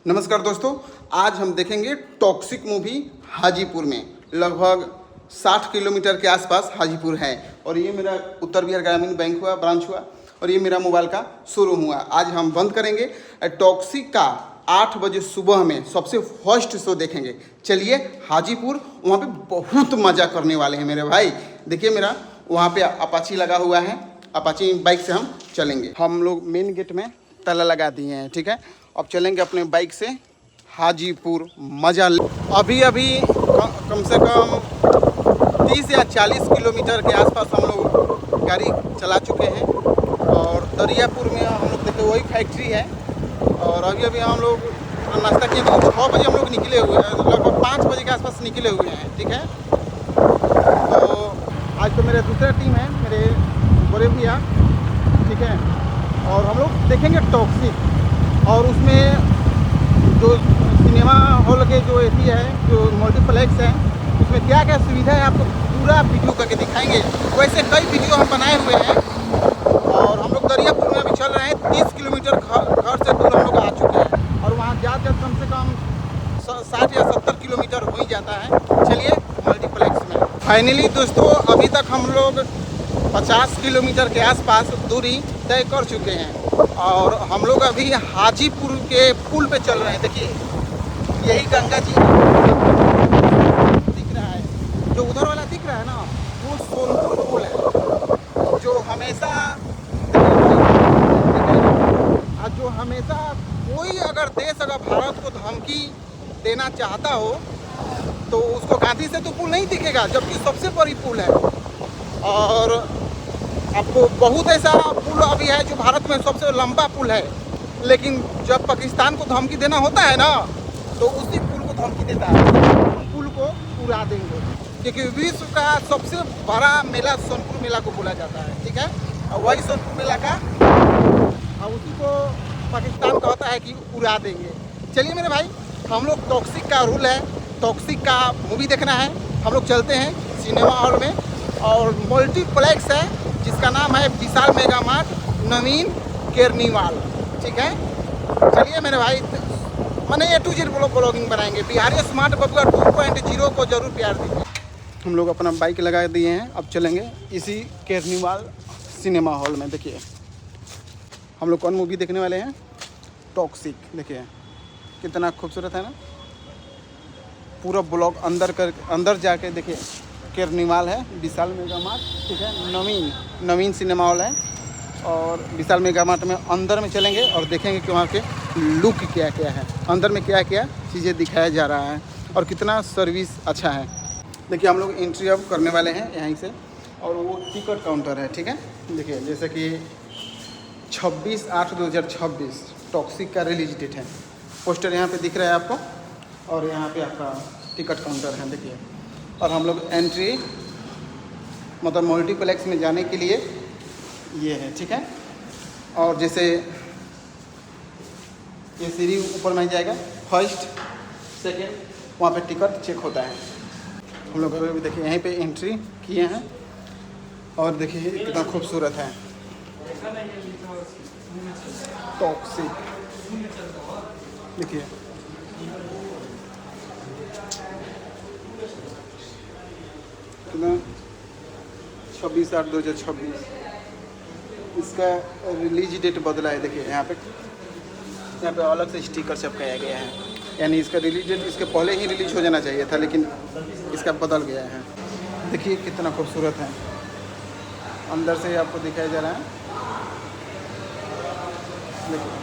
नमस्कार दोस्तों, आज हम देखेंगे टॉक्सिक मूवी हाजीपुर में। लगभग 60 किलोमीटर के आसपास हाजीपुर है और ये मेरा उत्तर बिहार ग्रामीण बैंक हुआ, ब्रांच हुआ और ये मेरा मोबाइल का शोरूम हुआ। आज हम बंद करेंगे टॉक्सिक का 8 बजे सुबह में सबसे फर्स्ट शो देखेंगे। चलिए हाजीपुर, वहाँ पे बहुत मज़ा करने वाले हैं मेरे भाई। देखिए मेरा वहाँ पे अपाची लगा हुआ है, अपाची बाइक से हम चलेंगे। हम लोग मेन गेट में ताला लगा दिए हैं, ठीक है। अब चलेंगे अपने बाइक से हाजीपुर, मज़ा। अभी कम से कम 30 या 40 किलोमीटर के आसपास हम लोग गाड़ी चला चुके हैं और दरियापुर में हम लोग देखे वही फैक्ट्री है। और अभी हम लोग नाश्ता किए तो 6 बजे हम लोग निकले हुए हैं, लगभग 5 बजे के आसपास निकले हुए हैं, ठीक है। तो आज तो मेरा दूसरा टीम है, मेरे बड़े भैया, ठीक है। और हम लोग देखेंगे टॉक्सिक और उसमें जो सिनेमा हॉल के जो एसी है, जो मल्टीप्लेक्स है, उसमें क्या क्या सुविधा है आपको पूरा वीडियो करके दिखाएंगे। वैसे कई वीडियो हम बनाए हुए हैं और हम लोग दरियापुर में अभी चल रहे हैं। 30 किलोमीटर घर से दूर हम लोग आ चुके हैं और वहाँ जाकर कम से कम 60 या 70 किलोमीटर हो ही जाता है। चलिए मल्टीप्लेक्स में फाइनली दोस्तों, अभी तक हम लोग 50 किलोमीटर के आसपास दूरी तय कर चुके हैं और हम लोग अभी हाजीपुर के पुल पे चल रहे हैं। देखिए यही गंगा जी दिख रहा है, जो उधर वाला दिख रहा है ना, वो सोनपुर पुल है, जो हमेशा कोई अगर देश अगर भारत को धमकी देना चाहता हो तो उसको गांधी से तो पुल नहीं दिखेगा, जबकि सबसे बड़ी पुल है। और आपको बहुत ऐसा पुल अभी है जो भारत में सबसे लंबा पुल है, लेकिन जब पाकिस्तान को धमकी देना होता है ना तो उसी पुल को धमकी देता है, पुल को उड़ा देंगे। क्योंकि विश्व का सबसे बड़ा मेला सोनपुर मेला को बोला जाता है, ठीक है। और वही सोनपुर मेला का और उसी को पाकिस्तान कहता है कि उड़ा देंगे। चलिए मेरे भाई, हम लोग टॉक्सिक का रूल है, टॉक्सिक का मूवी देखना है। हम लोग चलते हैं सिनेमा हॉल में और मल्टीप्लेक्स है जिसका नाम है विशाल मेगा मार्ट नवीन केरनीवाल, ठीक है। चलिए मेरे भाई, मैंने A to Z ब्लॉगिंग बनाएंगे। बिहारी स्मार्ट बबुआ 2.0 को जरूर प्यार दीजिए। हम लोग अपना बाइक लगा दिए हैं, अब चलेंगे इसी केरनीवाल सिनेमा हॉल में। देखिए हम लोग कौन मूवी देखने वाले हैं, टॉक्सिक। देखिए कितना खूबसूरत है ना, पूरा ब्लॉग अंदर जाके देखिए। केरनीवाल है, विशाल मेगा मार्ट, ठीक है। नवीन सिनेमा हॉल है और विशाल मेगा मार्ट में अंदर में चलेंगे और देखेंगे कि वहाँ के लुक क्या क्या है, अंदर में क्या क्या चीज़ें दिखाया जा रहा है और कितना सर्विस अच्छा है। देखिए हम लोग एंट्री अब करने वाले हैं यहीं से और वो टिकट काउंटर है, ठीक है। देखिए जैसे कि 26/8/2026 टॉक्सिक का रिलीज डेट है। पोस्टर यहाँ पे दिख रहा है आपको और यहाँ पे आपका टिकट काउंटर है, देखिए। और हम लोग एंट्री मतलब मल्टीप्लेक्स में जाने के लिए ये है, ठीक है। और जैसे ये सीढ़ी ऊपर में जाएगा, फर्स्ट सेकेंड, वहाँ पे टिकट चेक होता है। हम लोग अभी देखिए यहीं पे एंट्री किए हैं और देखिए कितना खूबसूरत है टॉक्सिक। देखिए कितना 26/8/2026 इसका रिलीज डेट बदला है। देखिए यहाँ पे अलग से स्टिकर चिपकाया गया है, यानी इसका रिलीज डेट इसके पहले ही रिलीज हो जाना चाहिए था, लेकिन इसका बदल गया है। देखिए कितना खूबसूरत है, अंदर से आपको दिखाया जा रहा है। देखिए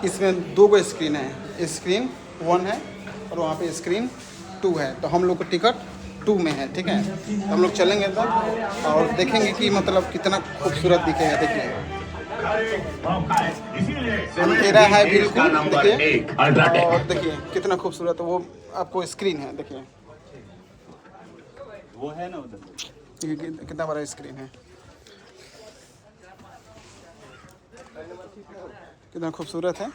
इसमें 2 स्क्रीन है, स्क्रीन 1 है और वहाँ पे स्क्रीन 2 है। तो हम लोग को टिकट 2 में है, ठीक है। तो हम लोग चलेंगे तो और देखेंगे कि मतलब कितना खूबसूरत दिखेगा। देखिए अंधेरा है बिल्कुल, देखिए। और देखिए कितना खूबसूरत वो आपको स्क्रीन है, देखिए वो है ना उधर, कितना बड़ा स्क्रीन है। कितना खूबसूरत है,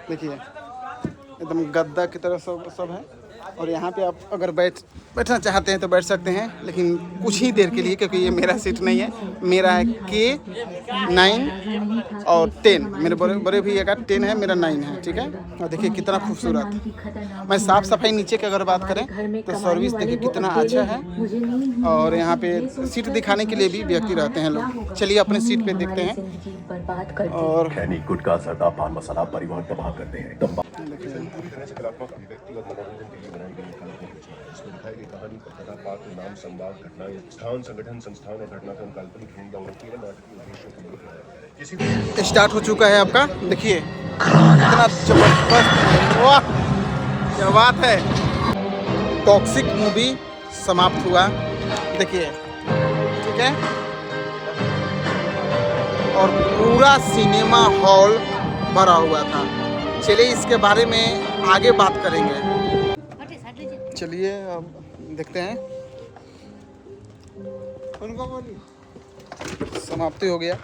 देखिए एकदम गद्दा की तरह सब है। और यहाँ पे आप अगर बैठना चाहते हैं तो बैठ सकते हैं, लेकिन कुछ ही देर के लिए, क्योंकि ये मेरा सीट नहीं है। मेरा है K9 और 10, मेरे बड़े भैया का 10 है, मेरा 9 है, ठीक है। और देखिए कितना खूबसूरत। मैं साफ़ सफाई नीचे की अगर बात करें तो सर्विस देखिए कितना अच्छा है। और यहाँ पे सीट दिखाने के लिए भी व्यक्ति रहते हैं लोग। चलिए अपने सीट पे देखते हैं। और गुटखा सट्टा पान मसाला परिवार तबाह करते हैं। कहानी पात्र नाम संवाद घटनाएं स्थान संगठन संस्थान और घटनाक्रम काल्पनिक नाटकीय स्टार्ट हो चुका है आपका, देखिए कितना जबरदस्त, वाह क्या बात है। टॉक्सिक मूवी समाप्त हुआ, देखिए ठीक है। और पूरा सिनेमा हॉल भरा हुआ था। चलिए इसके बारे में आगे बात करेंगे। चलिए अब देखते हैं। समाप्ति हो गया।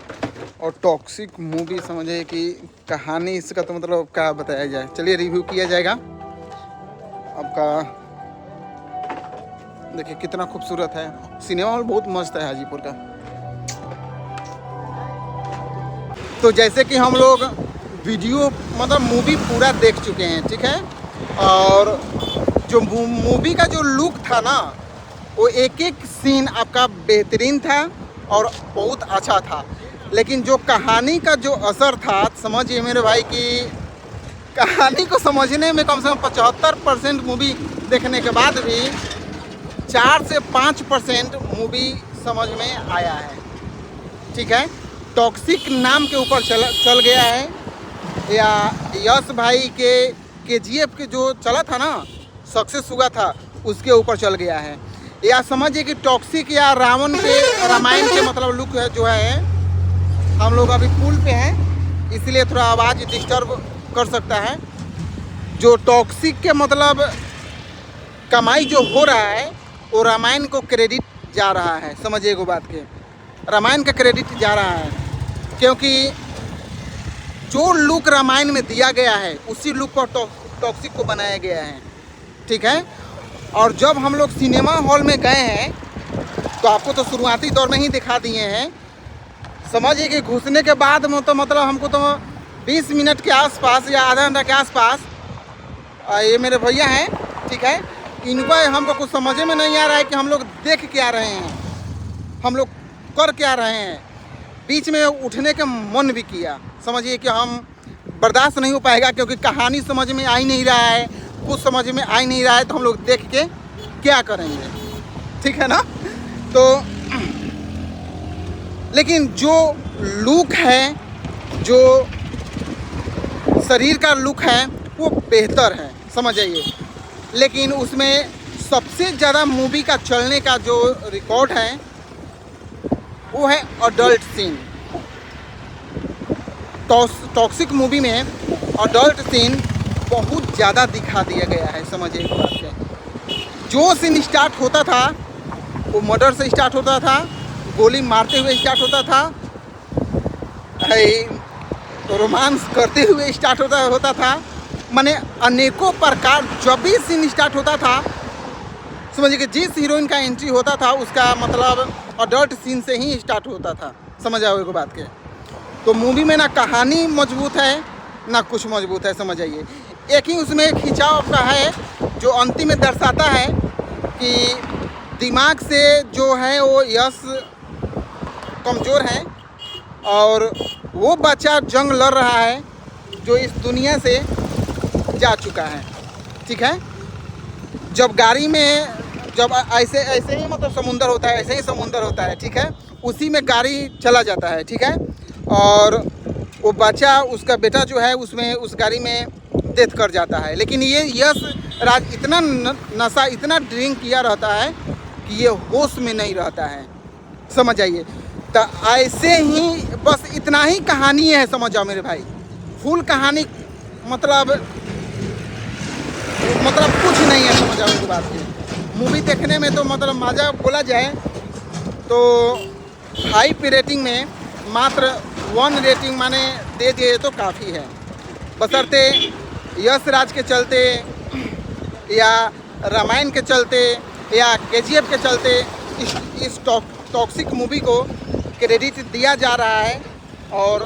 और टॉक्सिक मूवी समझिए कि कहानी इसका तो मतलब क्या बताया जाए। चलिए रिव्यू किया जाएगा आपका। देखिए कितना खूबसूरत है, सिनेमा हॉल बहुत मस्त है हाजीपुर का। तो जैसे कि हम लोग वीडियो मतलब मूवी पूरा देख चुके हैं, ठीक है। और जो मूवी का जो लुक था ना, वो एक एक सीन आपका बेहतरीन था और बहुत अच्छा था। लेकिन जो कहानी का जो असर था, समझिए मेरे भाई कि कहानी को समझने में कम से कम 75% मूवी देखने के बाद भी 4 से 5% मूवी समझ में आया है, ठीक है। टॉक्सिक नाम के ऊपर चल गया है, या यश भाई के KGF के जो चला था ना, सक्सेस हुआ था, उसके ऊपर चल गया है। या समझिए कि टॉक्सिक या रावण के रामायण के मतलब लुक है जो है। हम लोग अभी पुल पे हैं, इसलिए थोड़ा आवाज़ डिस्टर्ब कर सकता है। जो टॉक्सिक के मतलब कमाई जो हो रहा है, वो रामायण को क्रेडिट जा रहा है। समझिए वो बात के, रामायण का क्रेडिट जा रहा है, क्योंकि जो लुक रामायण में दिया गया है उसी लुक पर टॉक्सिक को बनाया गया है, ठीक है। और जब हम लोग सिनेमा हॉल में गए हैं तो आपको तो शुरुआती दौर में ही दिखा दिए हैं। समझिए कि घुसने के बाद तो मतलब हमको तो 20 मिनट के आसपास या आधा घंटा के आसपास, ये मेरे भैया हैं, ठीक है, इनको हमको कुछ समझ में नहीं आ रहा है कि हम लोग देख क्या रहे हैं, हम लोग कर क्या रहे हैं। बीच में उठने का मन भी किया। समझिए कि हम बर्दाश्त नहीं हो पाएगा, क्योंकि कहानी समझ में आ ही नहीं रहा है, कुछ समझ में आ ही नहीं रहा है, तो हम लोग देख के क्या करेंगे, ठीक है ना। तो लेकिन जो लुक है, जो शरीर का लुक है, वो बेहतर है, समझ आइए। लेकिन उसमें सबसे ज़्यादा मूवी का चलने का जो रिकॉर्ड है वो है अडल्ट सीन। टॉक्सिक मूवी में अडल्ट सीन बहुत ज़्यादा दिखा दिया गया है। समझिए एक बात है, जो सीन स्टार्ट होता था वो मर्डर से स्टार्ट होता था, गोली मारते हुए स्टार्ट होता था, रोमांस करते हुए स्टार्ट होता था। माने अनेकों प्रकार जब भी सीन स्टार्ट होता था, समझिए कि जिस हीरोइन का एंट्री होता था उसका मतलब अडल्ट सीन से ही स्टार्ट होता था। समझ आओ एक बात के। तो मूवी में ना कहानी मजबूत है ना कुछ मजबूत है, समझ आइए। एक ही उसमें एक खिंचाव का है जो अंतिम में दर्शाता है कि दिमाग से जो है वो यश कमज़ोर है, और वो बच्चा जंग लड़ रहा है जो इस दुनिया से जा चुका है, ठीक है। जब गाड़ी में जब ऐसे ही मतलब समुंदर होता है, ऐसे ही समुंदर होता है, ठीक है, उसी में गाड़ी चला जाता है, ठीक है। और वो बच्चा, उसका बेटा जो है उसमें उस गाड़ी में डेथ कर जाता है। लेकिन ये यश राज इतना नशा, इतना ड्रिंक किया रहता है कि ये होश में नहीं रहता है, समझ आइए। तो ऐसे ही बस इतना ही कहानी है, समझ जाओ मेरे भाई। फुल कहानी मतलब कुछ नहीं है, समझ आओ इस बात की। मूवी देखने में तो मतलब मज़ा बोला जाए तो 5 रेटिंग में मात्र 1 रेटिंग माने दे दिए तो काफ़ी है। बशर्ते यश राज के चलते या रामायण के चलते या KGF के चलते इस टॉक्सिक मूवी को क्रेडिट दिया जा रहा है और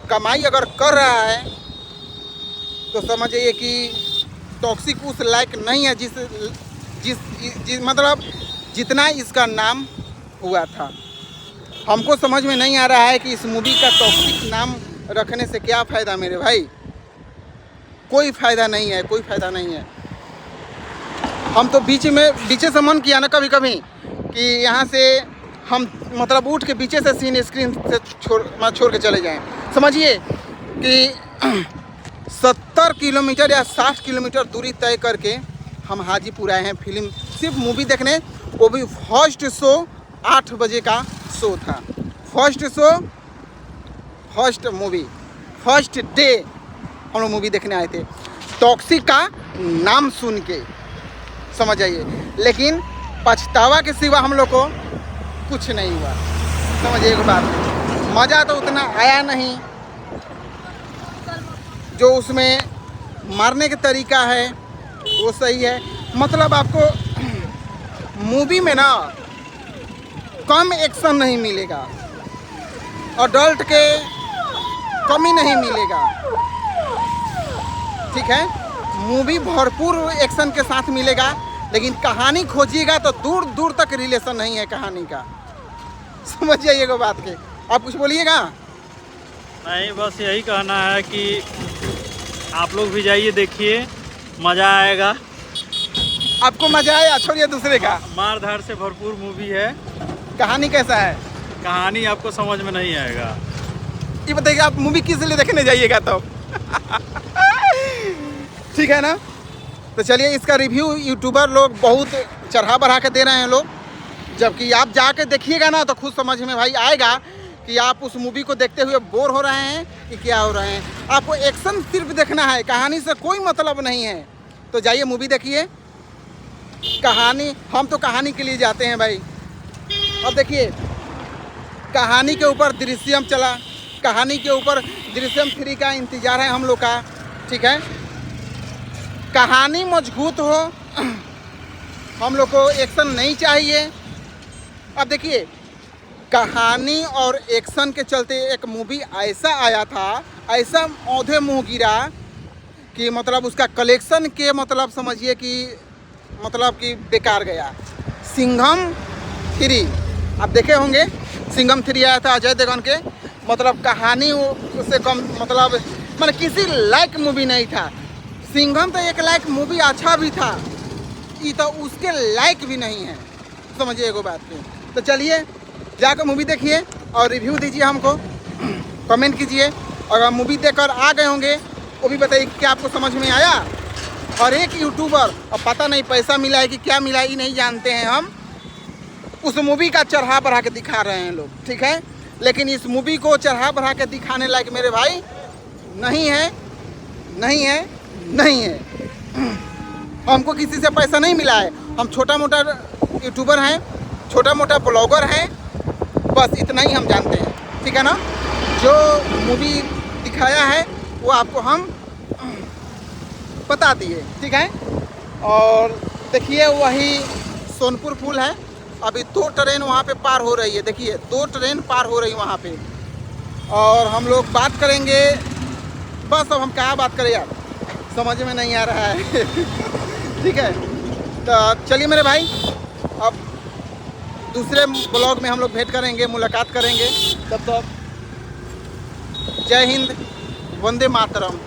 कमाई अगर कर रहा है तो समझिए कि टॉक्सिक उस लायक नहीं है जिस मतलब जितना इसका नाम हुआ था। हमको समझ में नहीं आ रहा है कि इस मूवी का टॉक्सिक नाम रखने से क्या फ़ायदा मेरे भाई। कोई फ़ायदा नहीं है, कोई फ़ायदा नहीं है। हम तो बीचे से मन किया ना कभी कभी कि यहाँ से हम मतलब उठ के पीछे से सीन स्क्रीन से छोड़ के चले जाएं। समझिए कि 70 किलोमीटर या 60 किलोमीटर दूरी तय करके हम हाजीपुर आए हैं फिल्म सिर्फ मूवी देखने। वो भी फर्स्ट शो 8 बजे का शो था। First show, first movie, first day हम लोग मूवी देखने आए थे टॉक्सिक का नाम सुन के, समझ आइए। लेकिन पछतावा के सिवा हम लोग को कुछ नहीं हुआ, समझिए एक बात। मज़ा तो उतना आया नहीं, जो उसमें मारने का तरीका है वो सही है। मतलब आपको मूवी में ना कम एक्शन नहीं मिलेगा, अडल्ट के कमी नहीं मिलेगा, ठीक है। मूवी भरपूर एक्शन के साथ मिलेगा, लेकिन कहानी खोजिएगा तो दूर दूर तक रिलेशन नहीं है कहानी का, समझ जाइएगा बात के। आप कुछ बोलिएगा? नहीं, बस यही कहना है कि आप लोग भी जाइए, देखिए, मज़ा आएगा। आपको मज़ा आया? छोड़िए दूसरे का। मार धार से भरपूर मूवी है। कहानी कैसा है? कहानी आपको समझ में नहीं आएगा। ये बताइए आप मूवी किस लिए देखने जाइएगा तो ठीक है ना। तो चलिए, इसका रिव्यू यूट्यूबर लोग बहुत चढ़ा बढ़ा के दे रहे हैं लोग, जबकि आप जाके देखिएगा ना तो खुद समझ में भाई आएगा कि आप उस मूवी को देखते हुए बोर हो रहे हैं कि क्या हो रहे हैं। आपको एक्शन सिर्फ देखना है, कहानी से कोई मतलब नहीं है। तो जाइए मूवी देखिए। कहानी, हम तो कहानी के लिए जाते हैं भाई। अब देखिए, कहानी के ऊपर दृश्यम चला, कहानी के ऊपर दृश्यम 3 का इंतज़ार है हम लोग का, ठीक है। कहानी मजबूत हो, हम लोग को एक्शन नहीं चाहिए। अब देखिए, कहानी और एक्शन के चलते एक मूवी ऐसा आया था, ऐसा औंधे मुँह गिरा कि मतलब उसका कलेक्शन के मतलब समझिए कि मतलब कि बेकार गया। सिंघम 3 आप देखे होंगे, सिंघम 3 आया था अजय देवगन के, मतलब कहानी उससे कम मतलब किसी लायक मूवी नहीं था। सिंघम तो एक लायक मूवी अच्छा भी था, ये तो उसके लायक भी नहीं है, समझिए एगो बात की। तो चलिए जाकर मूवी देखिए और रिव्यू दीजिए, हमको कमेंट कीजिए। और अगर मूवी देखकर आ गए होंगे वो भी बताइए कि आपको समझ में आया। और एक यूट्यूबर, और पता नहीं पैसा मिला है कि क्या मिला है, ये नहीं जानते हैं हम, उस मूवी का चढ़ा बढ़ा के दिखा रहे हैं लोग, ठीक है। लेकिन इस मूवी को चढ़ा बढ़ा के दिखाने लायक मेरे भाई नहीं है, नहीं है, नहीं है। हमको किसी से पैसा नहीं मिला है, हम छोटा मोटा यूट्यूबर हैं, छोटा मोटा ब्लॉगर हैं, बस इतना ही हम जानते हैं, ठीक है ना। जो मूवी दिखाया है वो आपको हम बता दिए, ठीक है। और देखिए, वही सोनपुर पुल है, अभी 2 ट्रेन वहाँ पे पार हो रही है। देखिए 2 ट्रेन पार हो रही है वहाँ पे, और हम लोग बात करेंगे। बस अब हम क्या बात करें यार, समझ में नहीं आ रहा है ठीक है। तो चलिए मेरे भाई, अब दूसरे ब्लॉग में हम लोग भेंट करेंगे, मुलाकात करेंगे। तब तक जय हिंद, वंदे मातरम।